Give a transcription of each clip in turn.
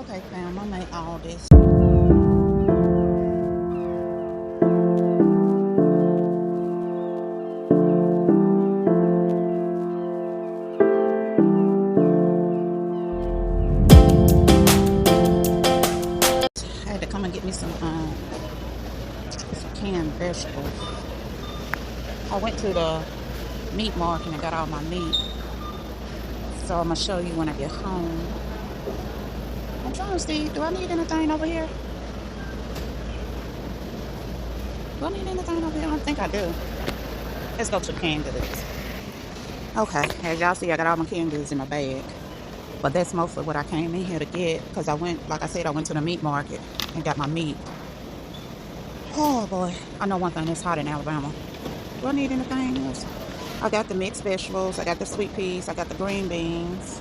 Okay, fam, I made all this. I had to come and get me some canned vegetables. I went to the meat market and got all my meat. So I'm gonna show you when I get home. I'm trying to see, do I need anything over here? Do I need anything over here? I don't think I do. Let's go to canned goods. Okay, as y'all see, I got all my canned goods in my bag. But that's mostly what I came in here to get because I went, like I said, I went to the meat market and got my meat. Oh boy, I know one thing, it's hot in Alabama. Do I need anything else? I got the mixed vegetables, I got the sweet peas, I got the green beans.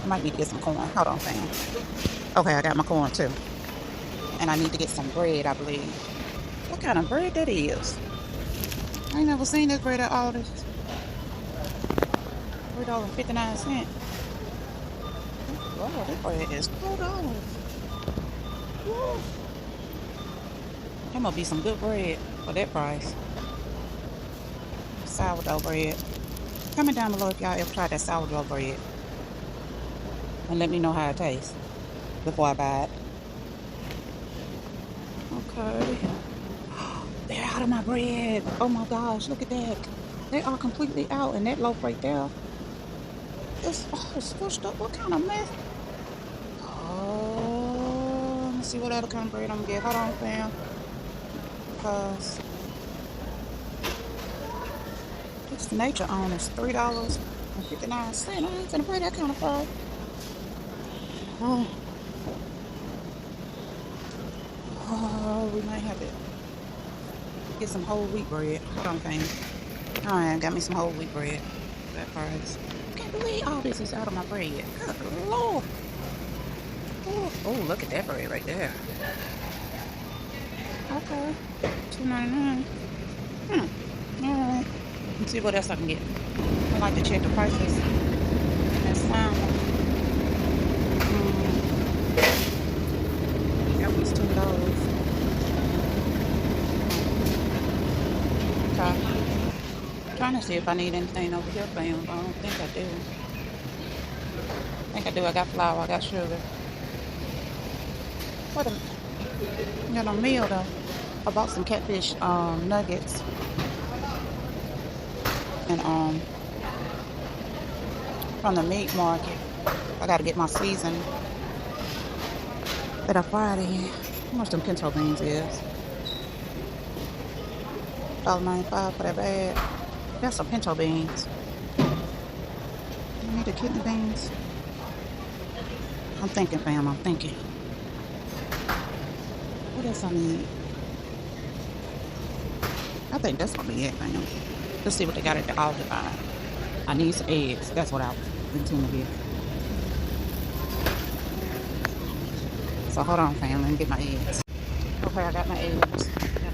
I might need to get some corn. Hold on, fam. Okay, I got my corn too. And I need to get some bread, I believe. What kind of bread that is? I ain't never seen this bread at all this. $3.59. Oh, this bread is $4. Woo. That must be some good bread for that price. Sourdough bread. Comment down below if y'all ever tried that sourdough bread. And let me know how it tastes before I buy it. Okay. They're out of my bread. Oh my gosh, look at that. They are completely out. And that loaf right there is all squished up. What kind of mess? Oh, let me see what other kind of bread I'm gonna get. Hold on, fam. Because this nature on is $3.59. I ain't gonna pay that kind of price. Oh, oh, we might have to get some whole wheat bread. Hold on, fam. All right, got me some whole wheat bread. That price. Can't believe all this is out of my bread. Good Lord. Oh, look at that bread right there. Okay. $2.99. All right. Let's see what else I can get. I like to check the prices. That's fine. That was $10. Okay. Trying to see if I need anything over here, fam. I don't think I do. I think I do. I got flour. I got sugar. What a got a meal though. I bought some catfish nuggets and from the meat market. I gotta get my season that I fried in. How much them pinto beans is? $1.95 for that bag. That's some pinto beans. You need the kidney beans. I'm thinking, fam. I'm thinking. What else I need? I think that's gonna be it, fam. Let's see what they got at the Aldi line. I need some eggs. That's what I intend to get. So hold on, fam. Let me get my eggs. Okay, I got my eggs. Got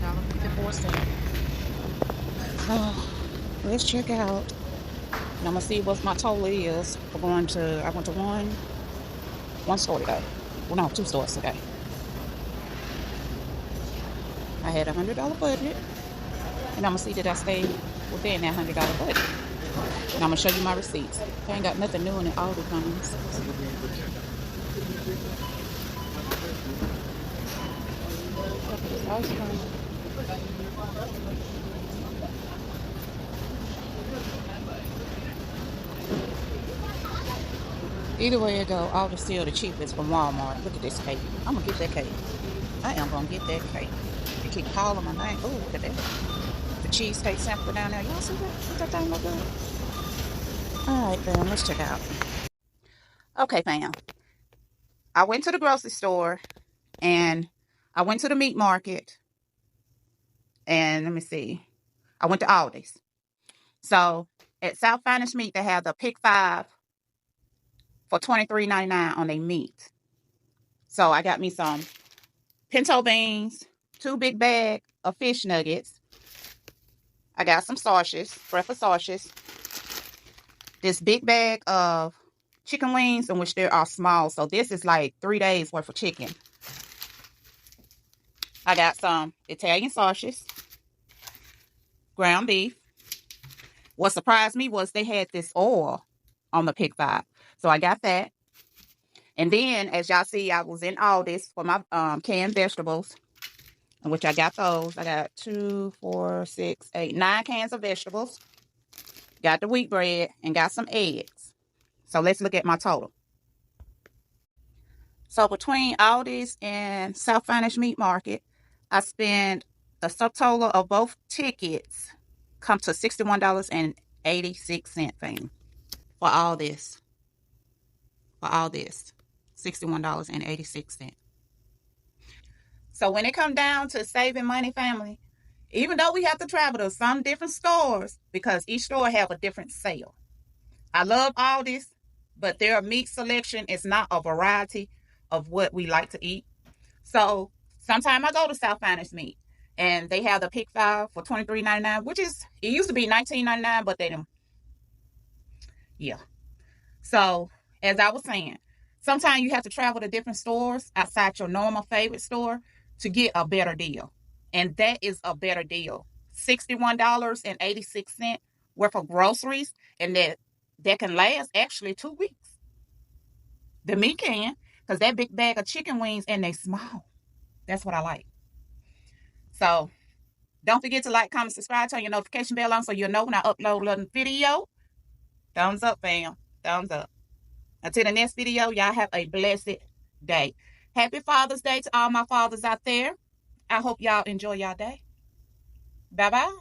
$1.54. Let's check out. And I'm gonna see what my total is for going to. I went to one store today. Well, no, two stores today. I had $100 budget, and I'm gonna see that I stay within that $100 budget. And I'm gonna show you my receipts. I ain't got nothing new in all the things. Ice cream. Either way it go, all the still the cheapest from Walmart. Look at this cake. I'm gonna get that cake. I am gonna get that cake. They keep calling my name. Oh, look at that. The cheesecake sampler down there. Y'all see that? Does that thing look good? All right, fam. Let's check out. Okay, fam. I went to the grocery store and I went to the meat market and let me see. I went to Aldi's. So at South Finest Meat, they have the pick five for $23.99 on their meat. So I got me some pinto beans, 2 big bags of fish nuggets. I got some sausages, breakfast sausages. This big bag of chicken wings, in which they are small. So this is like 3 days worth of chicken. I got some Italian sausages, ground beef. What surprised me was they had this oil on the pick five. So I got that. And then, as y'all see, I was in all this for my canned vegetables, in which I got those. I got 2, 4, 6, 8, 9 cans of vegetables. Got the wheat bread and got some eggs. So let's look at my total. So between Aldi's and South Finnish Meat Market, I spent a subtotal of both tickets come to $61.86 thing for all this. For all this, $61.86. So when it comes down to saving money, family, even though we have to travel to some different stores because each store have a different sale. I love all this, but their meat selection is not a variety of what we like to eat. So sometimes I go to South Finest Meat and they have the pick five for $23.99, which is, it used to be $19.99, but they didn't. Yeah. So as I was saying, sometimes you have to travel to different stores outside your normal favorite store to get a better deal. And that is a better deal. $61.86 worth of groceries, and that can last actually 2 weeks. The meat can, because that big bag of chicken wings and they small. That's what I like. So don't forget to like, comment, subscribe, turn your notification bell on so you'll know when I upload a video. Thumbs up, fam. Thumbs up. Until the next video, y'all have a blessed day. Happy Father's Day to all my fathers out there. I hope y'all enjoy y'all day. Bye-bye.